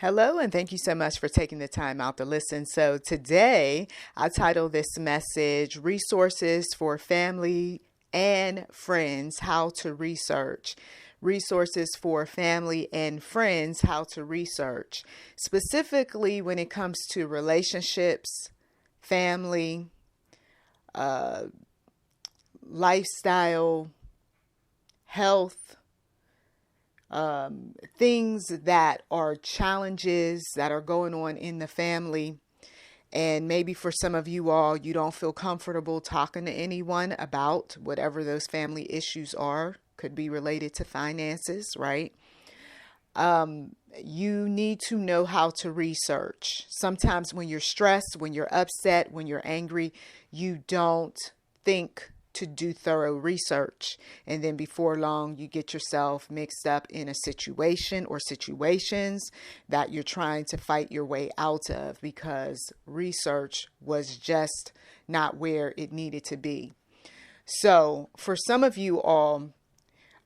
Hello, and thank you so much for taking the time out to listen. So, today I titled this message Resources for Family and Friends How to Research. Resources for family and friends how to research. Specifically, when it comes to relationships, family, lifestyle, health. Things that are challenges that are going on in the family. And maybe for some of you all, you don't feel comfortable talking to anyone about whatever those family issues are. Could be related to finances, right? You need to know how to research. Sometimes when you're stressed, when you're upset, when you're angry, you don't think to do thorough research. And then before long, you get yourself mixed up in a situation or situations that you're trying to fight your way out of because research was just not where it needed to be. So for some of you all,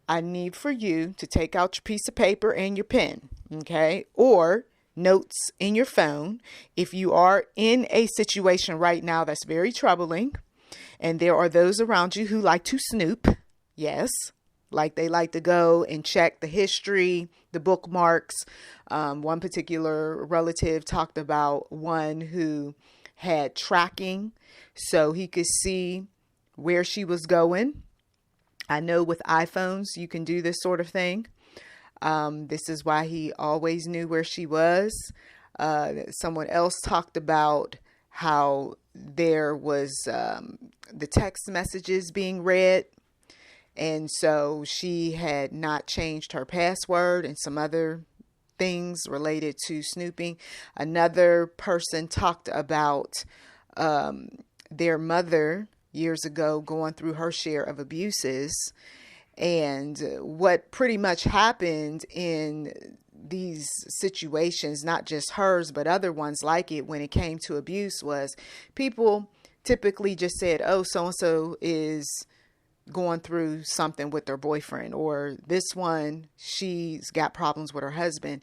I need for you to take out your piece of paper and your pen, okay? Or notes in your phone. If you are in a situation right now that's very troubling, and there are those around you who like to snoop. Yes. Like they like to go and check the history, the bookmarks. One particular relative talked about one who had tracking so he could see where she was going. I know with iPhones, you can do this sort of thing. This is why he always knew where she was. Someone else talked about how there was the text messages being read. And so she had not changed her password and some other things related to snooping. Another person talked about their mother years ago going through her share of abuses. And what pretty much happened in these situations, not just hers, but other ones like it, when it came to abuse, was people typically just said, oh, so-and-so is going through something with their boyfriend, or this one, she's got problems with her husband.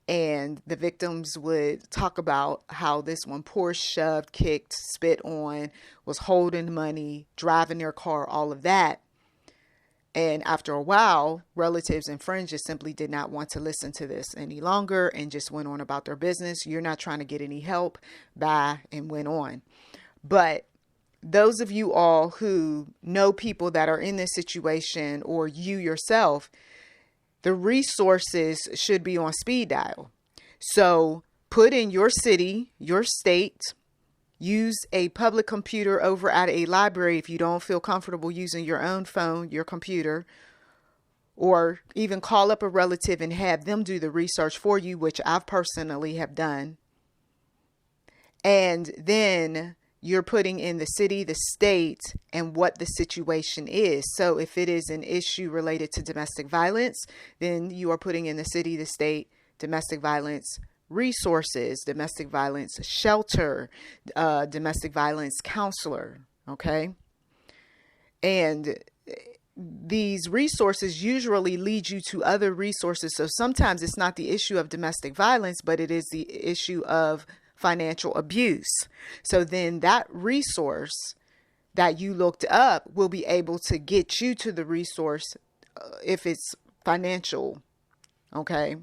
And the victims would talk about how this one pushed, shoved, kicked, spit on, was holding money, driving their car, all of that. And after a while, relatives and friends just simply did not want to listen to this any longer and just went on about their business. You're not trying to get any help. Bye, and went on. But those of you all who know people that are in this situation, or you yourself, the resources should be on speed dial. So put in your city, your state. Use a public computer over at a library if you don't feel comfortable using your own phone, your computer, or even call up a relative and have them do the research for you, which I've personally have done. And then you're putting in the city, the state, and what the situation is. So if it is an issue related to domestic violence, then you are putting in the city, the state, domestic violence resources, domestic violence shelter, domestic violence counselor. Okay. And these resources usually lead you to other resources. So sometimes it's not the issue of domestic violence, but it is the issue of financial abuse. So then that resource that you looked up will be able to get you to the resource if it's financial. Okay.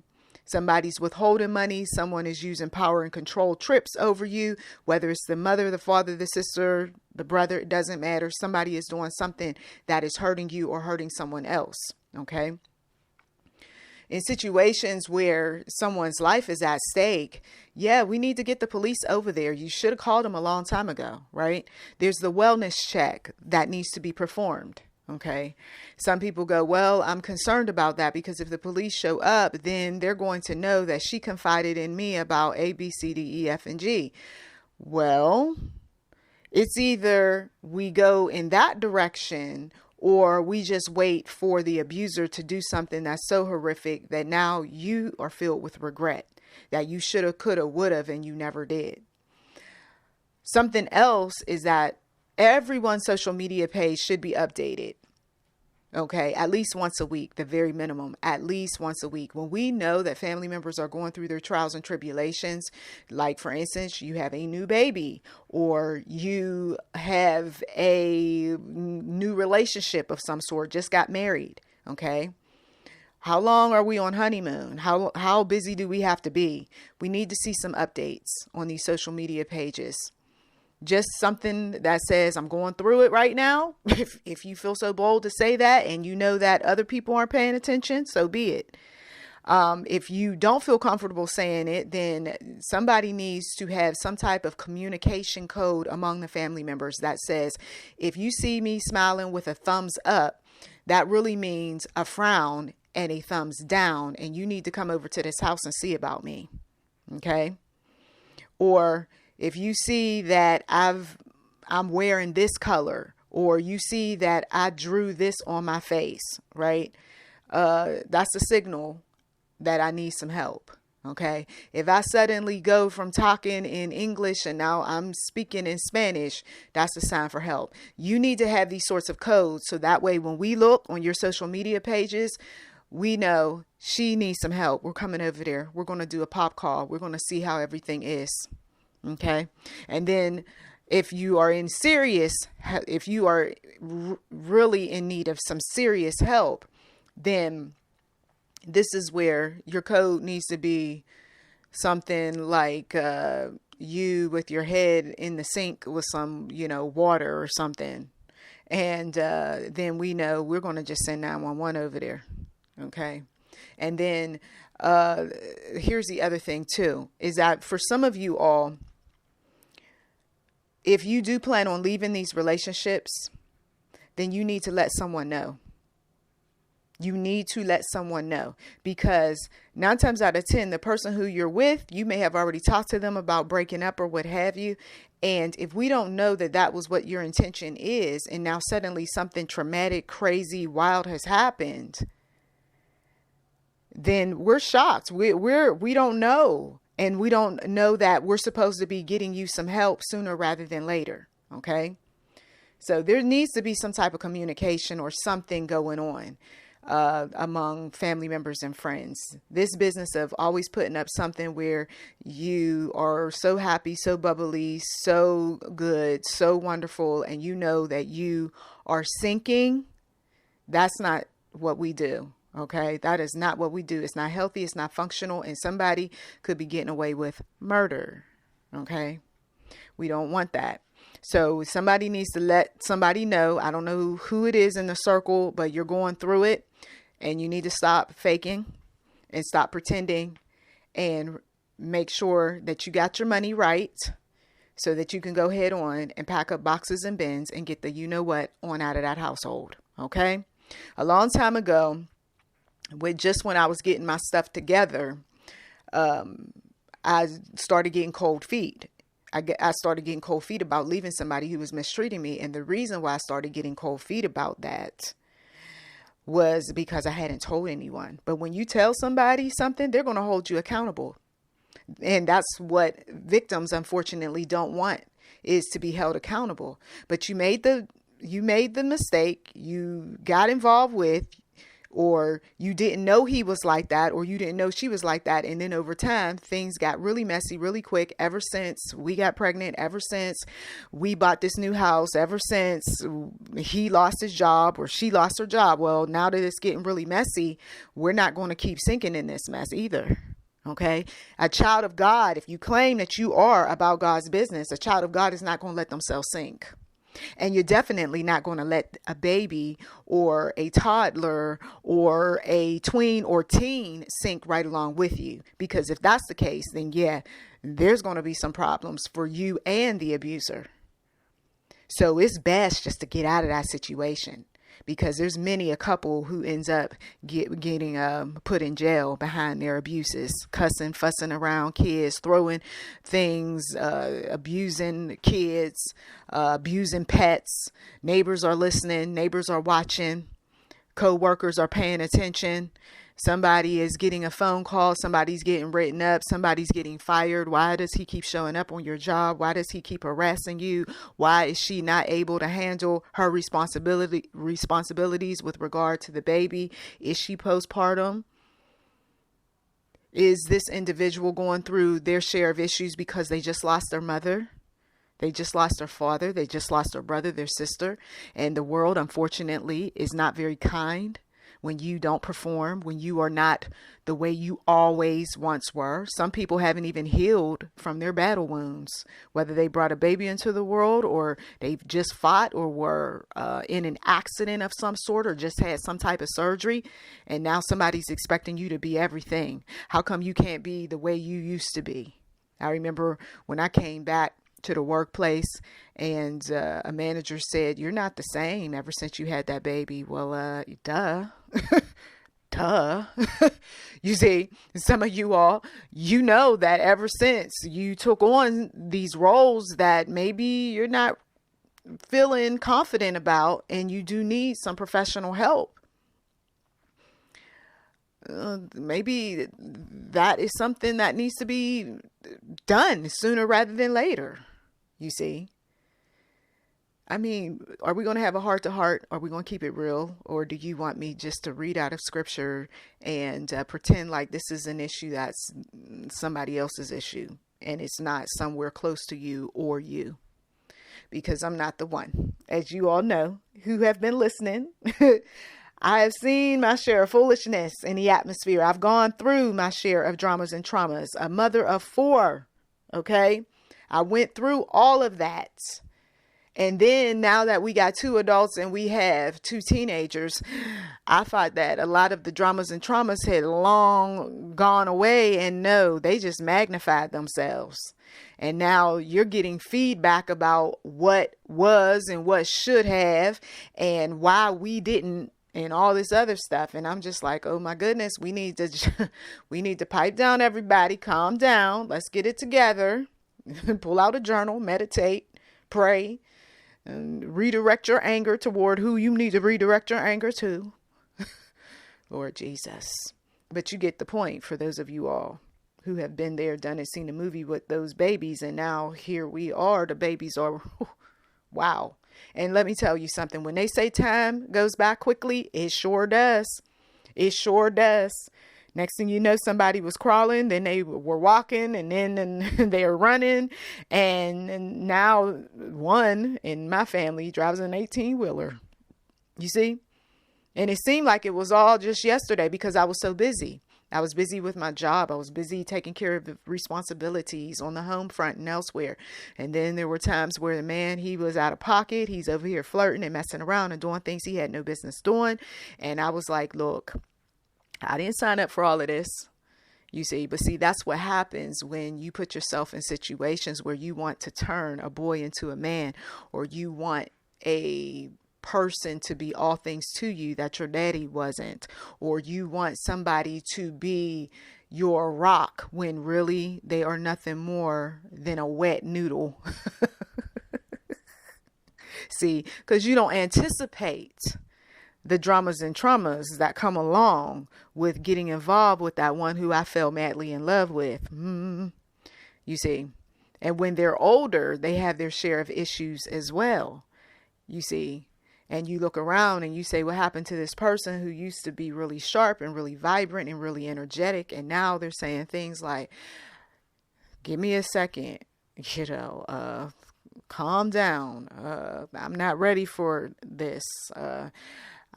Somebody's withholding money. Someone is using power and control trips over you, whether it's the mother, the father, the sister, the brother, it doesn't matter. Somebody is doing something that is hurting you or hurting someone else. Okay. In situations where someone's life is at stake, yeah, we need to get the police over there. You should have called them a long time ago, right? There's the wellness check that needs to be performed. Okay. Some people go, well, I'm concerned about that because if the police show up, then they're going to know that she confided in me about A, B, C, D, E, F, and G. Well, it's either we go in that direction or we just wait for the abuser to do something that's so horrific that now you are filled with regret that you should have, could have, would have, and you never did. Something else is that everyone's social media page should be updated. Okay, at least once a week, the very minimum, at least once a week. When we know that family members are going through their trials and tribulations, like for instance, you have a new baby or you have a new relationship of some sort, just got married. Okay. How long are we on honeymoon? How busy do we have to be? We need to see some updates on these social media pages. Just something that says, I'm going through it right now. If you feel so bold to say that and you know that other people aren't paying attention, so be it. If you don't feel comfortable saying it, then somebody needs to have some type of communication code among the family members that says, if you see me smiling with a thumbs up, that really means a frown and a thumbs down, and you need to come over to this house and see about me. Okay? Or if you see that I'm wearing this color, or you see that I drew this on my face, right? That's a signal that I need some help. Okay. If I suddenly go from talking in English and now I'm speaking in Spanish, that's a sign for help. You need to have these sorts of codes. So that way, when we look on your social media pages, we know she needs some help. We're coming over there. We're going to do a pop call. We're going to see how everything is. Okay. And then if you are really in need of some serious help, then this is where your code needs to be something like you with your head in the sink with some, water or something. And then we know we're going to just send 911 over there. Okay. And then here's the other thing too, is that for some of you all, if you do plan on leaving these relationships, then you need to let someone know. You need to let someone know, because 9 times out of 10, the person who you're with, you may have already talked to them about breaking up or what have you. And if we don't know that that was what your intention is, and now suddenly something traumatic, crazy, wild has happened, then we're shocked. We don't know. And we don't know that we're supposed to be getting you some help sooner rather than later. Okay. So there needs to be some type of communication or something going on among family members and friends. This business of always putting up something where you are so happy, so bubbly, so good, so wonderful, and you know that you are sinking. That's not what we do. Okay, that is not what we do. It's not healthy. It's not functional. And somebody could be getting away with murder. Okay, we don't want that. So somebody needs to let somebody know. I don't know who it is in the circle, but you're going through it and you need to stop faking and stop pretending and make sure that you got your money right so that you can go head on and pack up boxes and bins and get the you-know-what on out of that household. Okay, a long time ago, when I was getting my stuff together, I started getting cold feet. I started getting cold feet about leaving somebody who was mistreating me. And the reason why I started getting cold feet about that was because I hadn't told anyone. But when you tell somebody something, they're going to hold you accountable. And that's what victims, unfortunately, don't want, is to be held accountable. But you made the mistake, you got involved with, or you didn't know he was like that, or you didn't know she was like that. And then over time, things got really messy, really quick. Ever since we got pregnant, ever since we bought this new house, ever since he lost his job or she lost her job. Well, now that it's getting really messy, we're not going to keep sinking in this mess either. Okay. A child of God, if you claim that you are about God's business, a child of God is not going to let themselves sink. And you're definitely not going to let a baby or a toddler or a tween or teen sink right along with you. Because if that's the case, then yeah, there's going to be some problems for you and the abuser. So it's best just to get out of that situation, because there's many a couple who ends up getting put in jail behind their abuses, cussing, fussing around kids, throwing things, abusing kids, abusing pets. Neighbors are listening. Neighbors are watching. Co-workers are paying attention. Somebody is getting a phone call. Somebody's getting written up. Somebody's getting fired. Why does he keep showing up on your job? Why does he keep harassing you? Why is she not able to handle her responsibilities with regard to the baby? Is she postpartum? Is this individual going through their share of issues because they just lost their mother? They just lost their father. They just lost their brother, their sister. And the world, unfortunately, is not very kind when you don't perform, when you are not the way you always once were. Some people haven't even healed from their battle wounds, whether they brought a baby into the world or they've just fought or were in an accident of some sort or just had some type of surgery. And now somebody's expecting you to be everything. How come you can't be the way you used to be? I remember when I came back to the workplace and a manager said, "You're not the same ever since you had that baby." Well, duh. Duh. You see, some of you all, you know that ever since you took on these roles that maybe you're not feeling confident about and you do need some professional help. Maybe that is something that needs to be done sooner rather than later. You see, I mean, are we going to have a heart to heart? Are we going to keep it real? Or do you want me just to read out of scripture and pretend like this is an issue that's somebody else's issue and it's not somewhere close to you or you? Because I'm not the one. As you all know, who have been listening, I have seen my share of foolishness in the atmosphere. I've gone through my share of dramas and traumas. A mother of 4, okay? I went through all of that. And then now that we got 2 adults and we have 2 teenagers, I thought that a lot of the dramas and traumas had long gone away, and no, they just magnified themselves. And now you're getting feedback about what was and what should have and why we didn't and all this other stuff. And I'm just like, oh my goodness, we need to pipe down, everybody. Calm down. Let's get it together. Pull out a journal, meditate, pray, and redirect your anger toward who you need to redirect your anger to. Lord Jesus. But you get the point for those of you all who have been there, done it, seen the movie with those babies. And now here we are. The babies are, wow. And let me tell you something. When they say time goes by quickly, it sure does. It sure does. Next thing you know, somebody was crawling, then they were walking, and then they are running. And now one in my family drives an 18-wheeler. You see? And it seemed like it was all just yesterday because I was so busy. I was busy with my job. I was busy taking care of the responsibilities on the home front and elsewhere. And then there were times where the man, he was out of pocket. He's over here flirting and messing around and doing things he had no business doing. And I was like, look, I didn't sign up for all of this, you see. But see, that's what happens when you put yourself in situations where you want to turn a boy into a man, or you want a person to be all things to you that your daddy wasn't, or you want somebody to be your rock when really they are nothing more than a wet noodle. See, because you don't anticipate the dramas and traumas that come along with getting involved with that one who I fell madly in love with. You see, and when they're older, they have their share of issues as well. You see, and you look around and you say, what happened to this person who used to be really sharp and really vibrant and really energetic? And now they're saying things like, give me a second, calm down. I'm not ready for this.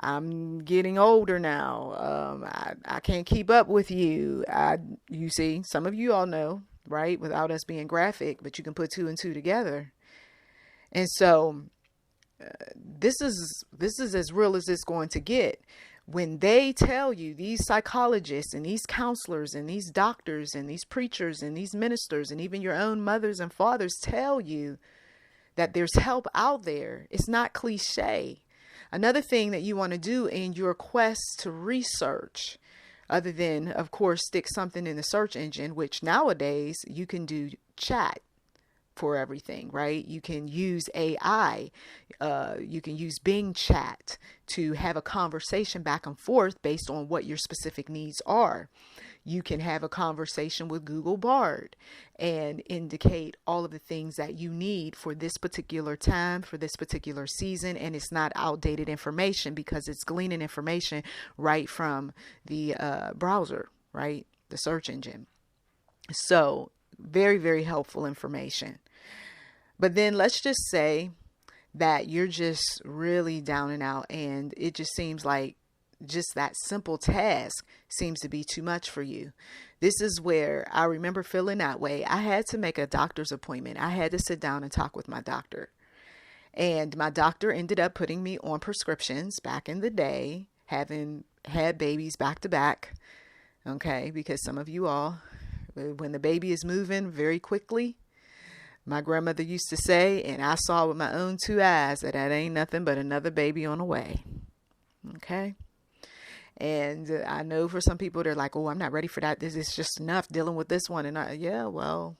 I'm getting older now. I can't keep up with you. You see, some of you all know, right? Without us being graphic, but you can put 2 and 2 together. And so this is as real as it's going to get. When they tell you, these psychologists and these counselors and these doctors and these preachers and these ministers and even your own mothers and fathers tell you that there's help out there, it's not cliche. Another thing that you want to do in your quest to research, other than, of course, stick something in the search engine, which nowadays you can do chat. for everything, right? You can use AI. You can use Bing Chat to have a conversation back and forth based on what your specific needs are. You can have a conversation with Google Bard and indicate all of the things that you need for this particular time, for this particular season. And it's not outdated information because it's gleaning information right from the browser, right? The search engine. So very, very helpful information. But then let's just say that you're just really down and out, and it just seems like just that simple task seems to be too much for you. This is where I remember feeling that way. I had to make a doctor's appointment. I had to sit down and talk with my doctor. And my doctor ended up putting me on prescriptions back in the day, having had babies back to back. Okay, because some of you all, when the baby is moving very quickly, my grandmother used to say, and I saw with my own two eyes, that ain't nothing but another baby on the way. Okay. And I know for some people, they're like, oh, I'm not ready for that. This is just enough dealing with this one. And yeah, well,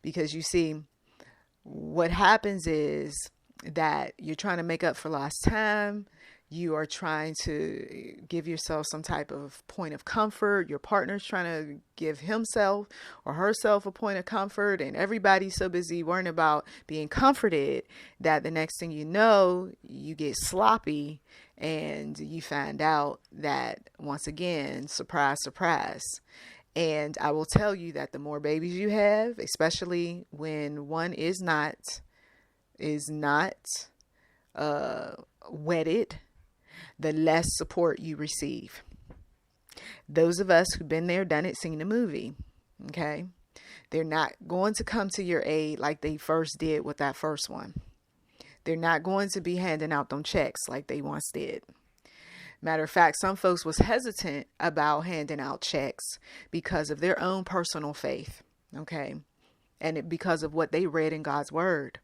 because you see, what happens is that you're trying to make up for lost time. You are trying to give yourself some type of point of comfort. Your partner's trying to give himself or herself a point of comfort. And everybody's so busy worrying about being comforted that the next thing you know, you get sloppy and you find out that, once again, surprise, surprise. And I will tell you that the more babies you have, especially when one is not wedded, the less support you receive. Those of us who've been there, done it, seen the movie, okay? They're not going to come to your aid like they first did with that first one. They're not going to be handing out them checks like they once did. Matter of fact, some folks was hesitant about handing out checks because of their own personal faith, okay? And because of what they read in God's word.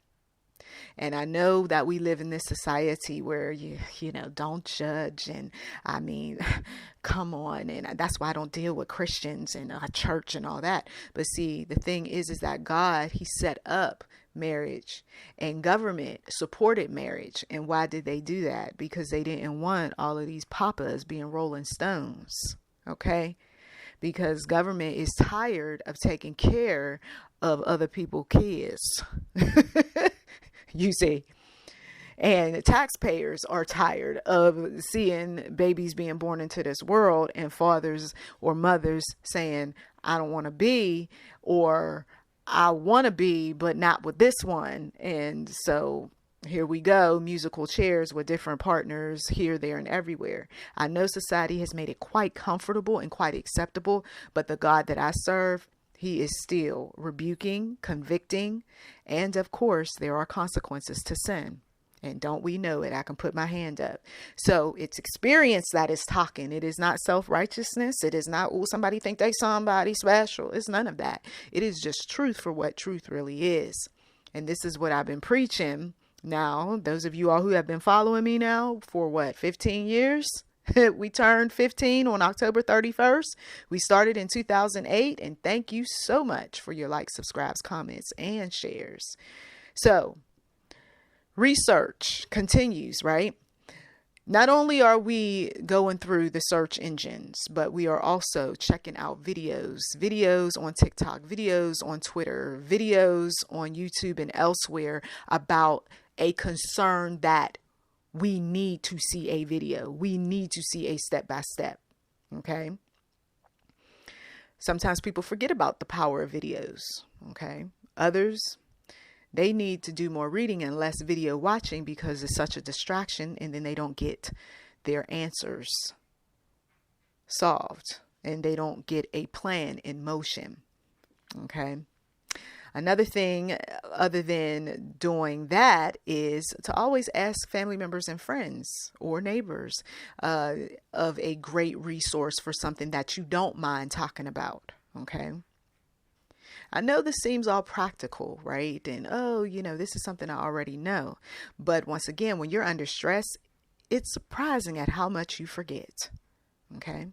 And I know that we live in this society where you know, don't judge. And I mean, come on. And that's why I don't deal with Christians and a church and all that. But see, the thing is that God, he set up marriage, and government supported marriage. And why did they do that? Because they didn't want all of these papas being Rolling Stones. Okay. Because government is tired of taking care of other people's kids. You see, and the taxpayers are tired of seeing babies being born into this world and fathers or mothers saying, I don't want to be, or I want to be, but not with this one. And so here we go, musical chairs with different partners here, there, and everywhere. I know society has made it quite comfortable and quite acceptable, but the God that I serve, he is still rebuking, convicting, and of course, there are consequences to sin. And don't we know it? I can put my hand up. So it's experience that is talking. It is not self-righteousness. It is not, oh, somebody think they somebody special. It's none of that. It is just truth for what truth really is. And this is what I've been preaching. Now, those of you all who have been following me now for 15 years? We turned 15 on October 31st. We started in 2008, and thank you so much for your likes, subscribes, comments, and shares. So, research continues, right? Not only are we going through the search engines, but we are also checking out videos on TikTok, videos on Twitter, videos on YouTube and elsewhere about a concern that we need to see a video. We need to see a step-by-step. Okay. Sometimes people forget about the power of videos. Okay. Others, they need to do more reading and less video watching because it's such a distraction, and then they don't get their answers solved and they don't get a plan in motion. Okay. Another thing other than doing that is to always ask family members and friends or neighbors of a great resource for something that you don't mind talking about. Okay. I know this seems all practical, right? And, oh, you know, this is something I already know. But once again, when you're under stress, it's surprising at how much you forget. Okay.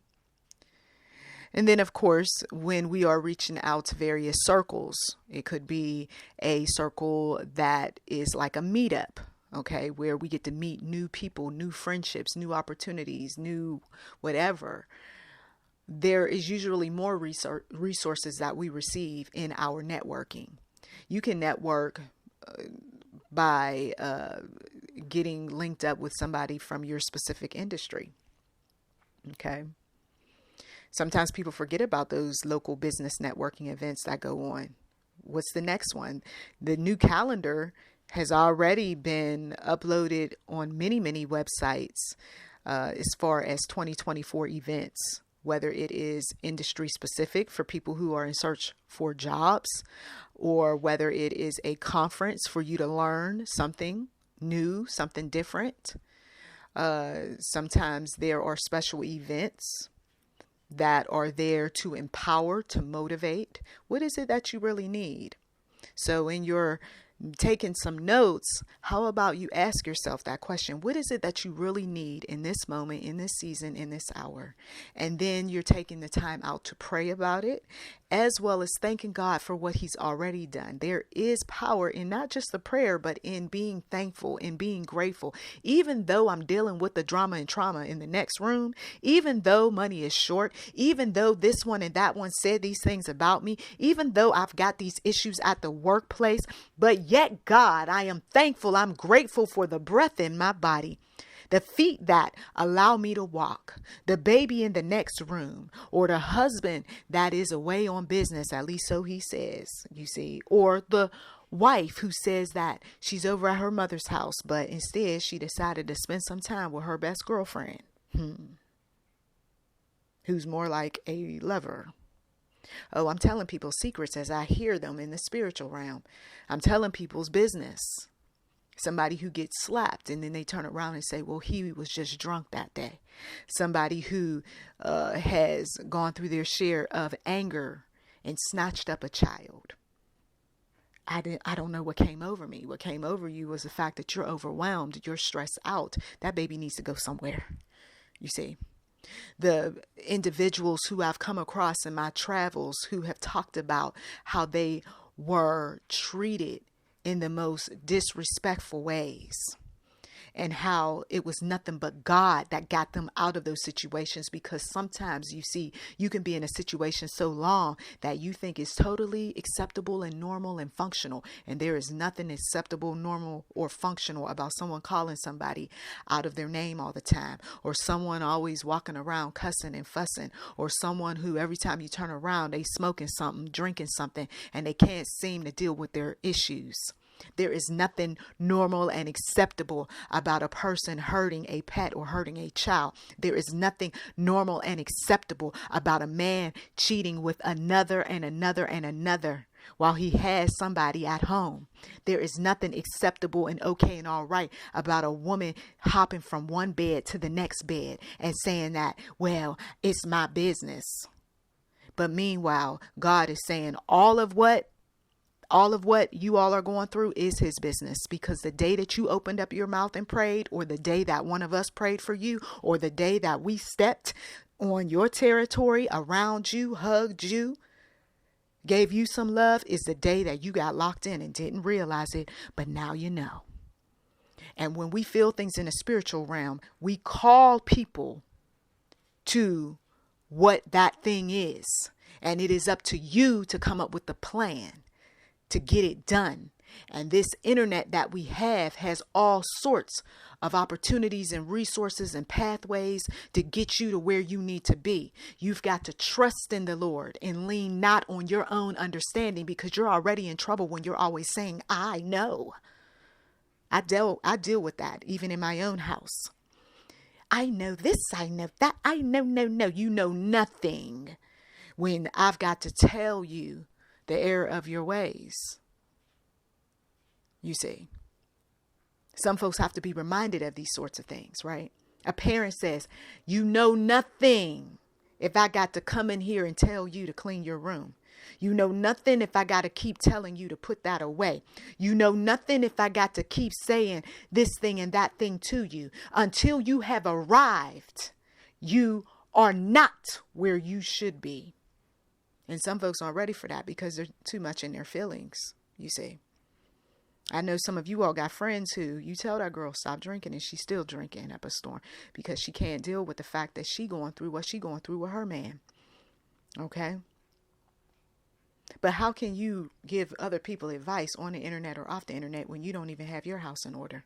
And then, of course, when we are reaching out to various circles, it could be a circle that is like a meetup, okay, where we get to meet new people, new friendships, new opportunities, new whatever. There is usually more resources that we receive in our networking. You can network by getting linked up with somebody from your specific industry, okay? Sometimes people forget about those local business networking events that go on. What's the next one? The new calendar has already been uploaded on many, many websites as far as 2024 events, whether it is industry specific for people who are in search for jobs, or whether it is a conference for you to learn something new, something different. Sometimes there are special events that are there to empower, to motivate. What is it that you really need? So in your taking some notes, how about you ask yourself that question? What is it that you really need in this moment, in this season, in this hour? And then you're taking the time out to pray about it, as well as thanking God for what he's already done. There is power in not just the prayer, but in being thankful and being grateful. Even though I'm dealing with the drama and trauma in the next room, even though money is short, even though this one and that one said these things about me, even though I've got these issues at the workplace, but yet, God, I am thankful. I'm grateful for the breath in my body, the feet that allow me to walk, the baby in the next room, or the husband that is away on business, at least so he says, you see, or the wife who says that she's over at her mother's house, but instead she decided to spend some time with her best girlfriend, who's more like a lover. Oh, I'm telling people secrets as I hear them in the spiritual realm. I'm telling people's business. Somebody who gets slapped and then they turn around and say, well, he was just drunk that day. Somebody who has gone through their share of anger and snatched up a child. I don't know what came over me. What came over you was the fact that you're overwhelmed. You're stressed out. That baby needs to go somewhere. You see. The individuals who I've come across in my travels who have talked about how they were treated in the most disrespectful ways, and how it was nothing but God that got them out of those situations. Because sometimes, you see, you can be in a situation so long that you think it's totally acceptable and normal and functional. And there is nothing acceptable, normal, or functional about someone calling somebody out of their name all the time, or someone always walking around cussing and fussing, or someone who every time you turn around, they smoking something, drinking something, and they can't seem to deal with their issues. There is nothing normal and acceptable about a person hurting a pet or hurting a child. There is nothing normal and acceptable about a man cheating with another and another and another while he has somebody at home. There is nothing acceptable and okay and all right about a woman hopping from one bed to the next bed and saying that, well, it's my business. But meanwhile, God is saying all of what you all are going through is his business, because the day that you opened up your mouth and prayed, or the day that one of us prayed for you, or the day that we stepped on your territory, around you, hugged you, gave you some love, is the day that you got locked in and didn't realize it, but now you know. And when we feel things in the spiritual realm, we call people to what that thing is. And it is up to you to come up with the plan to get it done. And this internet that we have has all sorts of opportunities and resources and pathways to get you to where you need to be. You've got to trust in the Lord and lean not on your own understanding, because you're already in trouble when you're always saying, I know. I deal with that even in my own house. I know this, I know that, I know, no, you know nothing, when I've got to tell you the error of your ways. You see, some folks have to be reminded of these sorts of things, right? A parent says, you know nothing if I got to come in here and tell you to clean your room. You know nothing if I got to keep telling you to put that away. You know nothing if I got to keep saying this thing and that thing to you. Until you have arrived, you are not where you should be. And some folks aren't ready for that because they're too much in their feelings, you see. I know some of you all got friends who you tell that girl stop drinking and she's still drinking up a storm because she can't deal with the fact that she going through what she going through with her man. Okay. But how can you give other people advice on the internet or off the internet when you don't even have your house in order?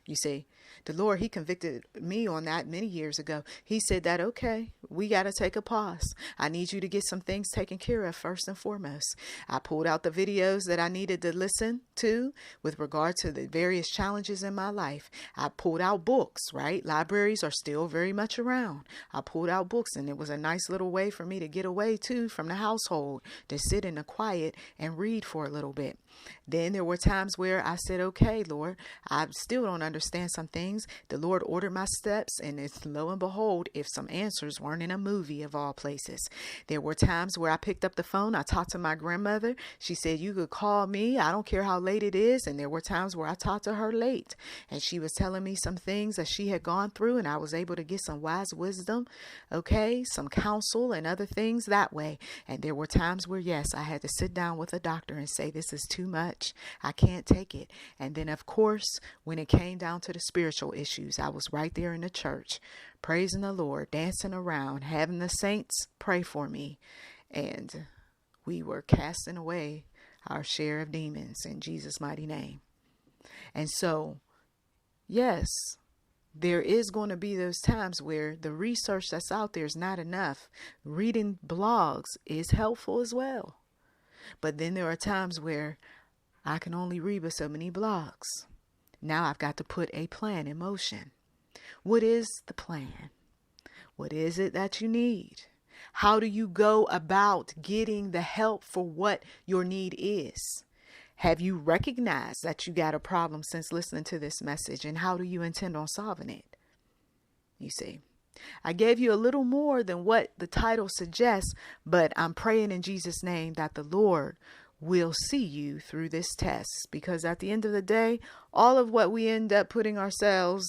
You see, the Lord, he convicted me on that many years ago. He said that, okay, we got to take a pause. I need you to get some things taken care of first and foremost. I pulled out the videos that I needed to listen to with regard to the various challenges in my life. I pulled out books, right? Libraries are still very much around. I pulled out books, and it was a nice little way for me to get away too from the household, to sit in the quiet and read for a little bit. Then there were times where I said, okay, Lord, I still don't understand some things. The Lord ordered my steps, and it's lo and behold, if some answers weren't in a movie of all places. There were times where I picked up the phone. I talked to my grandmother. She said, you could call me. I don't care how late it is. And there were times where I talked to her late, and she was telling me some things that she had gone through, and I was able to get some wise wisdom, okay, some counsel and other things that way. And there were times where, yes, I had to sit down with a doctor and say, this is too much. I can't take it. And then, of course, when it came down to the spiritual issues, I was right there in the church, praising the Lord, dancing around, having the saints pray for me. And we were casting away our share of demons in Jesus' mighty name. And so, yes, there is going to be those times where the research that's out there is not enough. Reading blogs is helpful as well. But then there are times where I can only read but so many blogs. Now I've got to put a plan in motion. What is the plan? What is it that you need? How do you go about getting the help for what your need is? Have you recognized that you got a problem since listening to this message, and how do you intend on solving it? You see, I gave you a little more than what the title suggests, but I'm praying in Jesus' name that the Lord will see you through this test, because at the end of the day, all of what we end up putting ourselves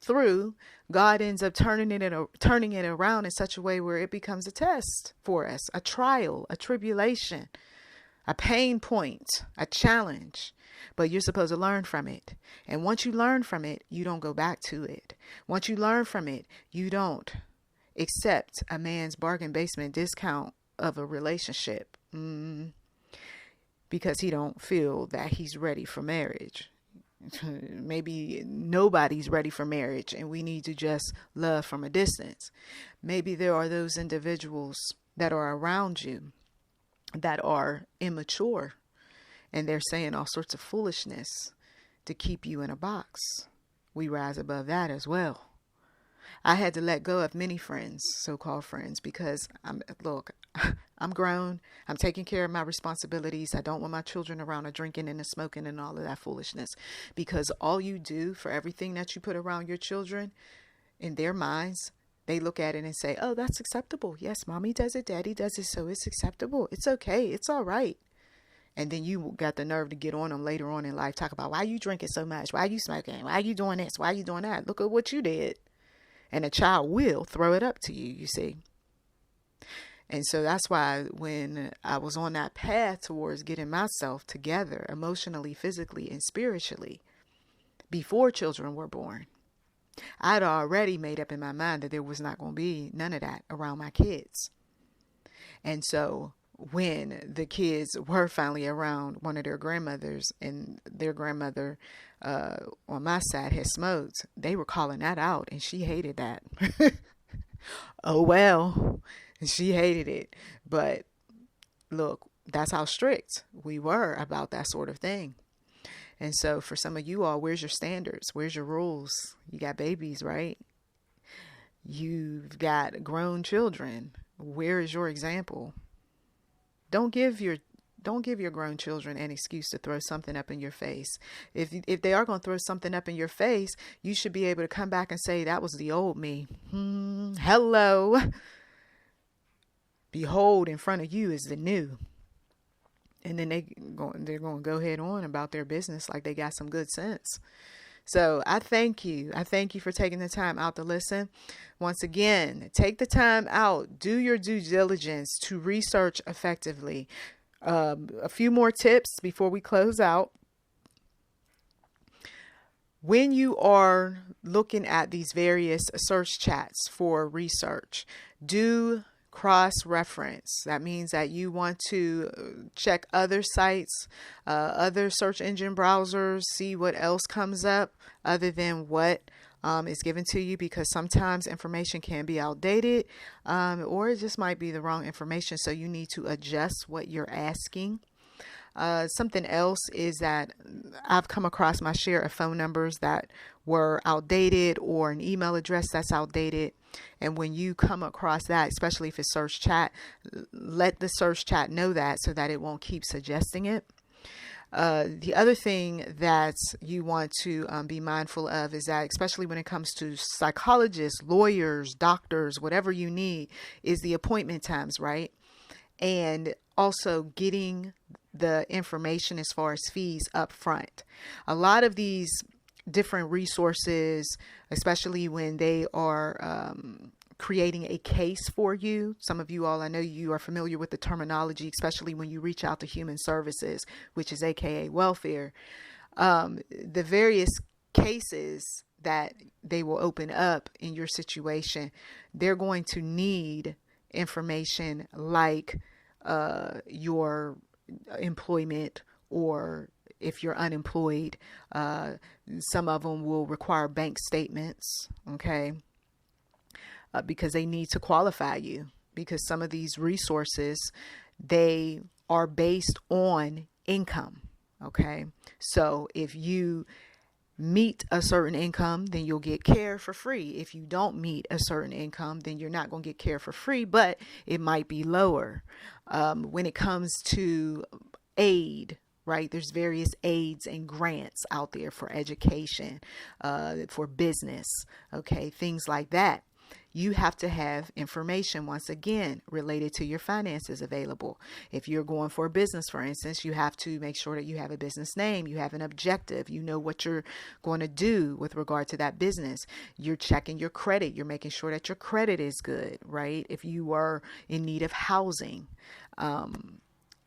through, God ends up turning it around in such a way where it becomes a test for us, a trial, a tribulation, a pain point, a challenge. But you're supposed to learn from it. And once you learn from it, you don't go back to it. Once you learn from it, you don't accept a man's bargain basement discount of a relationship because he don't feel that he's ready for marriage. Maybe nobody's ready for marriage and we need to just love from a distance. Maybe there are those individuals that are around you that are immature, and they're saying all sorts of foolishness to keep you in a box. We rise above that as well. I had to let go of many friends, so-called friends, because I'm grown. I'm taking care of my responsibilities. I don't want my children around drinking and smoking and all of that foolishness, because all you do for everything that you put around your children, in their minds, they look at it and say, oh, that's acceptable. Yes, mommy does it, daddy does it, so it's acceptable. It's okay. It's all right. And then you got the nerve to get on them later on in life, talk about why you drinking so much, why you smoking, why you doing this, why you doing that. Look at what you did. And a child will throw it up to you, you see. And so that's why when I was on that path towards getting myself together emotionally, physically, and spiritually, before children were born, I'd already made up in my mind that there was not going to be none of that around my kids. And so when the kids were finally around one of their grandmothers, and their grandmother on my side had smoked, they were calling that out, and she hated that. Oh, well, she hated it. But look, that's how strict we were about that sort of thing. And so for some of you all, where's your standards? Where's your rules? You got babies, right? You've got grown children. Where is your example? Don't give your grown children an excuse to throw something up in your face. If they are going to throw something up in your face, you should be able to come back and say, that was the old me. Hello. Behold, in front of you is the new. And then they're going to go ahead on about their business like they got some good sense. So I thank you. I thank you for taking the time out to listen. Once again, take the time out, do your due diligence to research effectively. A few more tips before we close out. When you are looking at these various search chats for research, do cross-reference. That means that you want to check other sites, other search engine browsers, see what else comes up other than what is given to you, because sometimes information can be outdated, or it just might be the wrong information. So you need to adjust what you're asking. Something else is that I've come across my share of phone numbers that were outdated, or an email address that's outdated. And when you come across that, especially if it's search chat, let the search chat know that, so that it won't keep suggesting it. The other thing that you want to be mindful of is that, especially when it comes to psychologists, lawyers, doctors, whatever you need, is the appointment times, right? And also getting the information as far as fees up front. A lot of these different resources, especially when they are creating a case for you. Some of you all, I know you are familiar with the terminology, especially when you reach out to human services, which is AKA welfare. The various cases that they will open up in your situation, they're going to need information like your employment, or if you're unemployed, some of them will require bank statements, okay? Because they need to qualify you, because some of these resources, they are based on income, okay? So if you meet a certain income, then you'll get care for free. If you don't meet a certain income, then you're not going to get care for free, but it might be lower. When it comes to aid, right? There's various aids and grants out there for education, for business, okay? Things like that. You have to have information, once again, related to your finances available. If you're going for a business, for instance, you have to make sure that you have a business name, you have an objective, you know what you're going to do with regard to that business. You're checking your credit. You're making sure that your credit is good, right? If you are in need of housing, and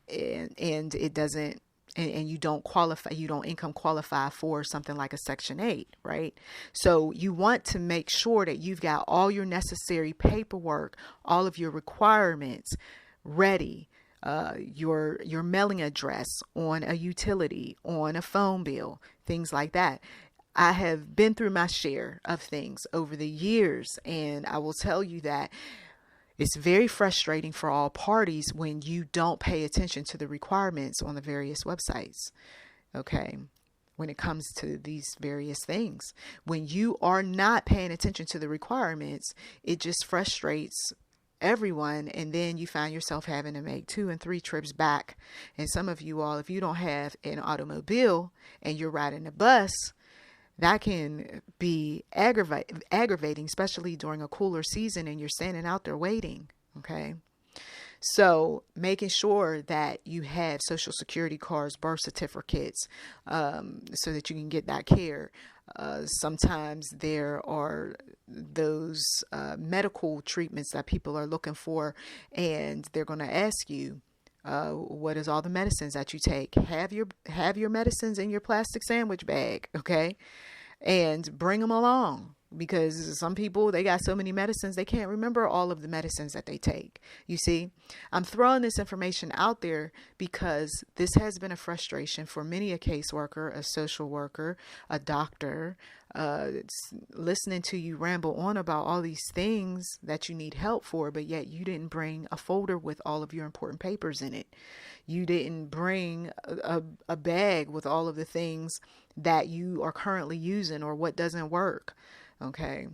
it doesn't, and you don't qualify, you don't income qualify for something like a Section 8, right? So you want to make sure that you've got all your necessary paperwork, all of your requirements ready, your mailing address on a utility, on a phone bill, things like that. I have been through my share of things over the years, and I will tell you that it's very frustrating for all parties when you don't pay attention to the requirements on the various websites, okay? When it comes to these various things, when you are not paying attention to the requirements, it just frustrates everyone, and then you find yourself having to make 2 and 3 trips back. And some of you all, if you don't have an automobile and you're riding a bus, that can be aggravating, especially during a cooler season and you're standing out there waiting, okay? So making sure that you have Social Security cards, birth certificates, so that you can get that care. Sometimes there are those medical treatments that people are looking for, and they're going to ask you, what is all the medicines that you take? Have your medicines in your plastic sandwich bag, okay? And bring them along, because some people, they got so many medicines, they can't remember all of the medicines that they take. You see, I'm throwing this information out there because this has been a frustration for many a caseworker, a social worker, a doctor, listening to you ramble on about all these things that you need help for, but yet you didn't bring a folder with all of your important papers in it. You didn't bring a bag with all of the things that you are currently using or what doesn't work. Okay.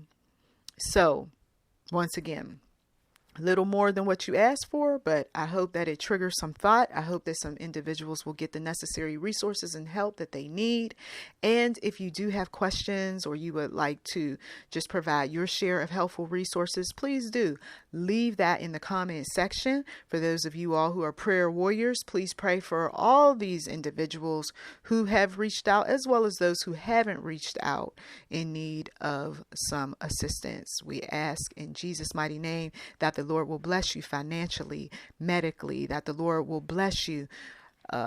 So once again, little more than what you asked for, but I hope that it triggers some thought. I hope that some individuals will get the necessary resources and help that they need. And if you do have questions or you would like to just provide your share of helpful resources, please do leave that in the comment section. For those of you all who are prayer warriors, please pray for all these individuals who have reached out, as well as those who haven't reached out in need of some assistance. We ask in Jesus' mighty name that the Lord will bless you financially, medically, that the Lord will bless you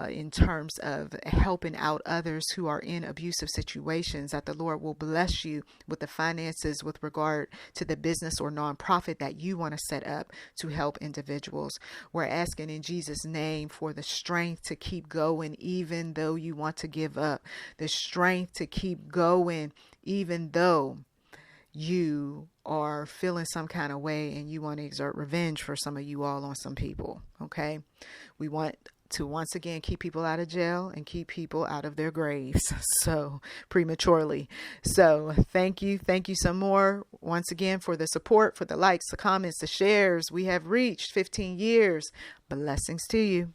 in terms of helping out others who are in abusive situations, that the Lord will bless you with the finances with regard to the business or nonprofit that you want to set up to help individuals. We're asking in Jesus' name for the strength to keep going even though you want to give up, the strength to keep going even though you are feeling some kind of way and you want to exert revenge for some of you all on some people. Okay. We want to once again keep people out of jail and keep people out of their graves so prematurely. So thank you some more once again for the support, for the likes, the comments, the shares. We have reached 15 years. Blessings to you.